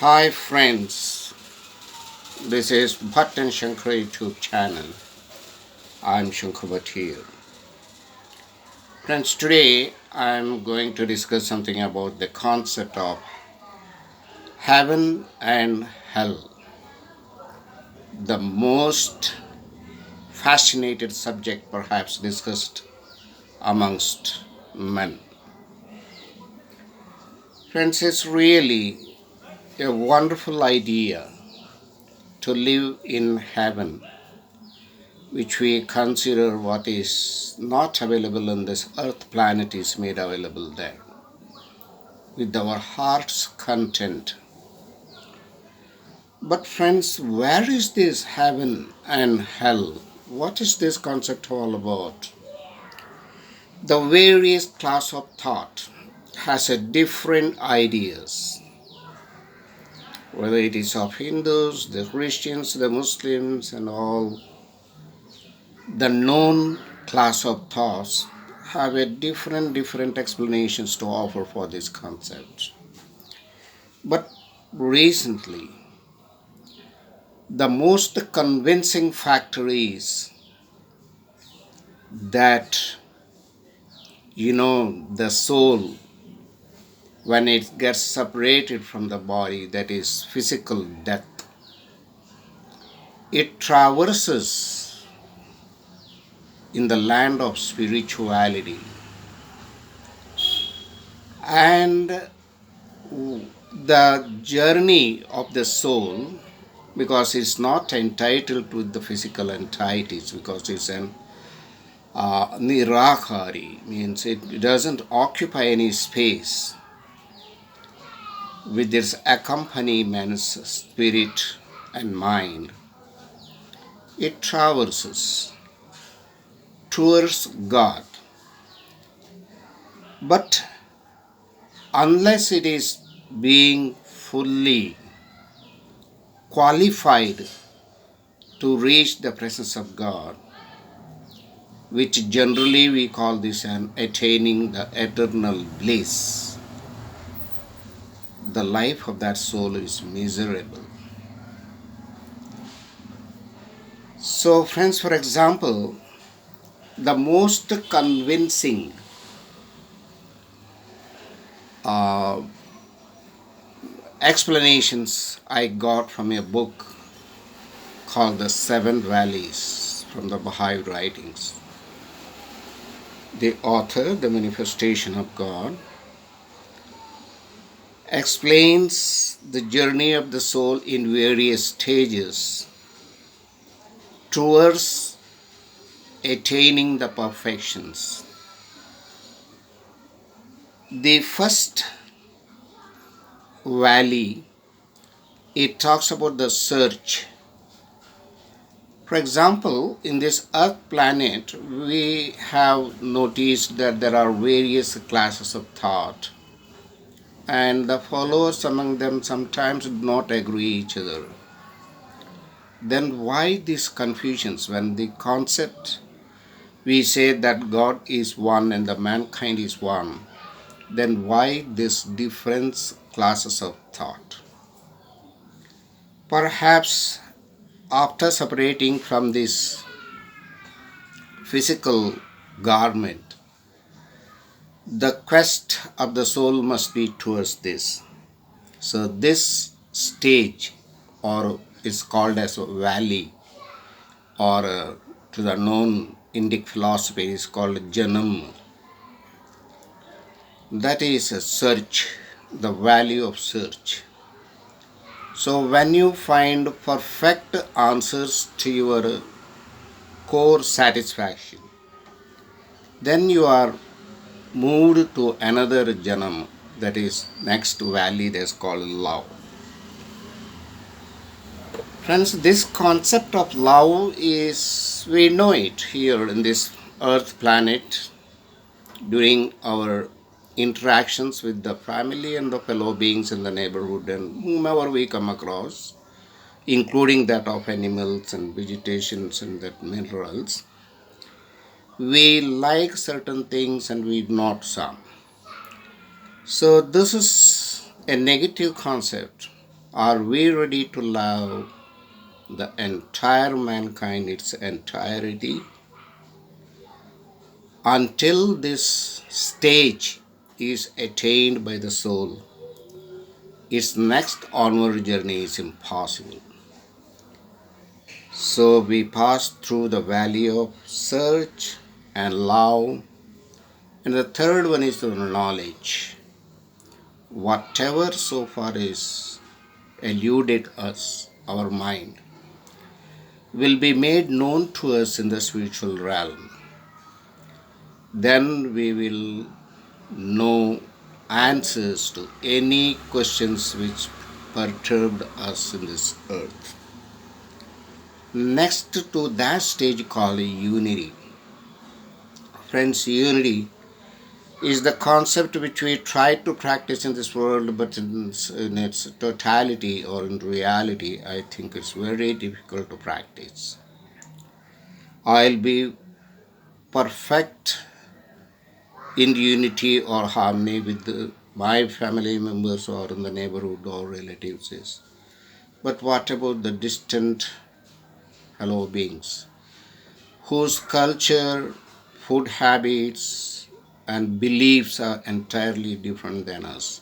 Hi friends, this is Bhatt and Shankar YouTube channel. I'm Shankar Bhatt here. Friends, today I'm going to discuss something about the concept of heaven and hell, the most fascinated subject perhaps discussed amongst men. Friends, it's really a wonderful idea to live in heaven, which we consider what is not available on this earth planet is made available there with our heart's content. But friends, where is this heaven and hell? What is this concept all about? The various class of thought has a different ideas, whether it is of Hindus, the Christians, the Muslims, and all the known class of thoughts have a different explanations to offer for this concept. But recently, the most convincing factor is that the soul, when it gets separated from the body, that is physical death, it traverses in the land of spirituality, and the journey of the soul, because it's not entitled to the physical entities, because it's an nirakari, means it doesn't occupy any space with its accompaniments, spirit and mind. It traverses towards God, but unless it is being fully qualified to reach the presence of God, which generally we call this an attaining the eternal bliss, the life of that soul is miserable. So friends, for example, the most convincing uh, explanations I got from a book called The Seven Valleys from the Baha'i writings. The author, the manifestation of God, explains the journey of the soul in various stages towards attaining the perfections. The first valley, it talks about the search. For example, in this earth planet, we have noticed that there are various classes of thought, and the followers among them sometimes do not agree each other. Then why these confusions when the concept we say that God is one and the mankind is one? Then why these different classes of thought? Perhaps after separating from this physical garment, the quest of the soul must be towards this. So this stage, or is called as a valley, or to the known Indic philosophy is called Janam. That is a search, the value of search. So when you find perfect answers to your core satisfaction, then you are moved to another Janam, that is next valley, that's called love. Friends, this concept of love is, we know it here in this earth planet during our interactions with the family and the fellow beings in the neighborhood and whomever we come across, including that of animals and vegetations and that minerals. We like certain things and we not some. So this is a negative concept. Are we ready to love the entire mankind, its entirety? Until this stage is attained by the soul, its next onward journey is impossible. So we pass through the valley of search and love, and the third one is the knowledge. Whatever so far is eluded us, our mind, will be made known to us in the spiritual realm. Then we will know answers to any questions which perturbed us in this earth. Next to that stage called unity. Friends, unity is the concept which we try to practice in this world, but in its totality or in reality, I think it's very difficult to practice. I'll be perfect in unity or harmony with my family members or in the neighborhood or relatives is. But what about the distant fellow beings whose culture, food habits, and beliefs are entirely different than us?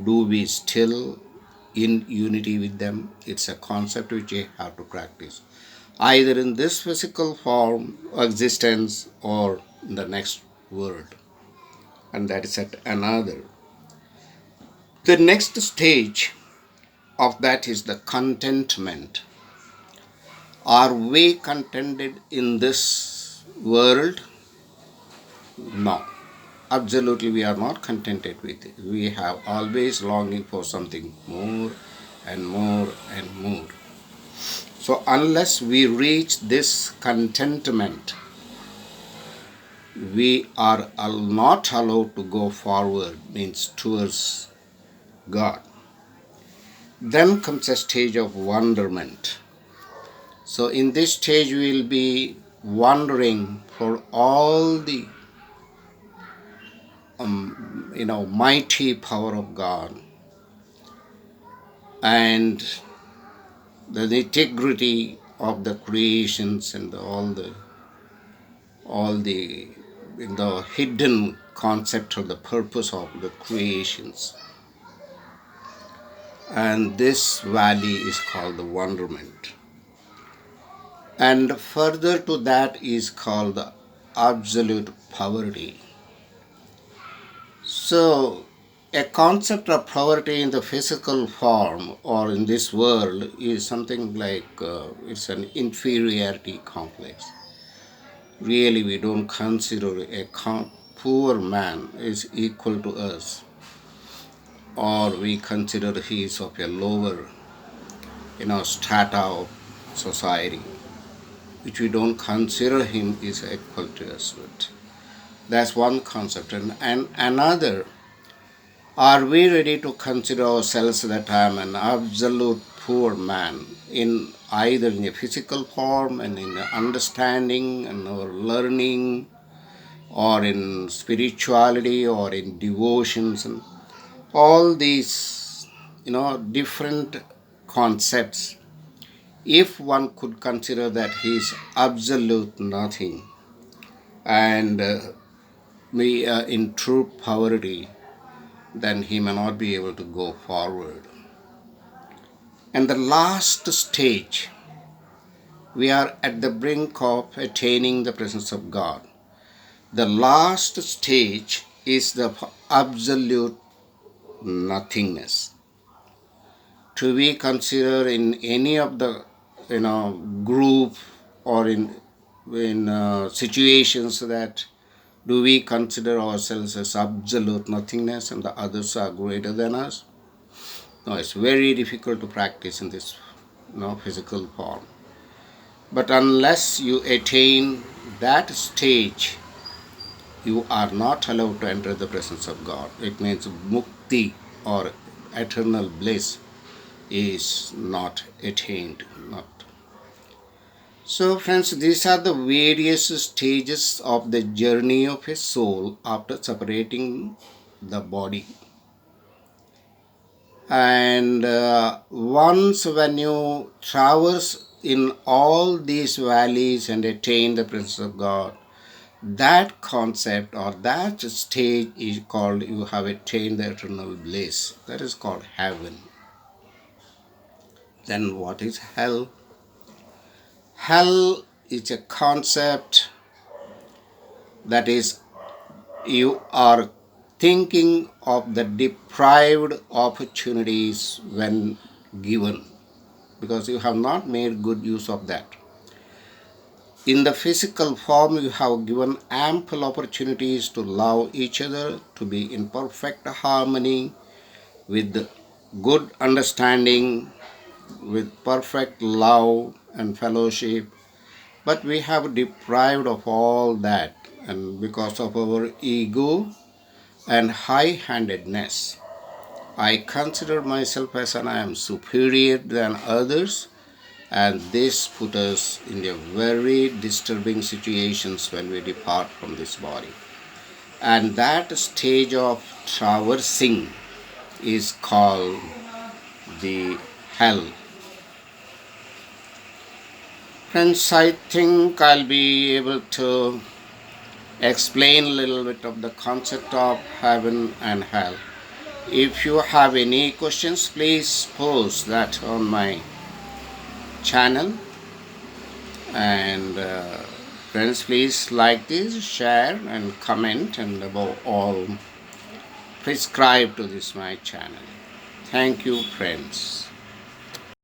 Do we still in unity with them? It's a concept which we have to practice, either in this physical form existence or in the next world. And that is at another. The next stage of that is the contentment. Are we contented in this world? No. Absolutely, we are not contented with it. We have always longing for something more and more and more. So, unless we reach this contentment, we are not allowed to go forward, means towards God. Then comes a stage of wonderment. So, in this stage, we will be wondering for all the mighty power of God and the integrity of the creations and all the hidden concept of the purpose of the creations. And this valley is called the wonderment. And further to that is called the absolute poverty. So, a concept of poverty in the physical form or in this world is something like it's an inferiority complex. Really, we don't consider a poor man is equal to us, or we consider he is of a lower, strata of society, which we don't consider him is equal to us. But that's one concept, and another. Are we ready to consider ourselves that I am an absolute poor man in either in a physical form and in understanding and our learning or in spirituality or in devotions and all these different concepts? If one could consider that he is absolute nothing and we are in true poverty, then he may not be able to go forward. And the last stage, we are at the brink of attaining the presence of God. The last stage is the absolute nothingness. To be considered in any of the group or in situations that do we consider ourselves as absolute nothingness and the others are greater than us? No, it's very difficult to practice in this physical form. But unless you attain that stage, you are not allowed to enter the presence of God. It means mukti or eternal bliss is not attained. So, friends, these are the various stages of the journey of a soul after separating the body. And once when you traverse in all these valleys and attain the presence of God, that concept or that stage is called you have attained the eternal bliss. That is called heaven. Then what is hell? Hell is a concept that is you are thinking of the deprived opportunities when given because you have not made good use of that. In the physical form, you have given ample opportunities to love each other, to be in perfect harmony, with good understanding, with perfect love and fellowship. But we have deprived of all that, and because of our ego and high handedness. I consider myself as I am superior than others, and this put us in a very disturbing situations when we depart from this body. And that stage of traversing is called the hell. Friends, I think I'll be able to explain a little bit of the concept of heaven and hell. If you have any questions, please post that on my channel. And friends, please like this, share and comment, and above all, subscribe to this my channel. Thank you, friends.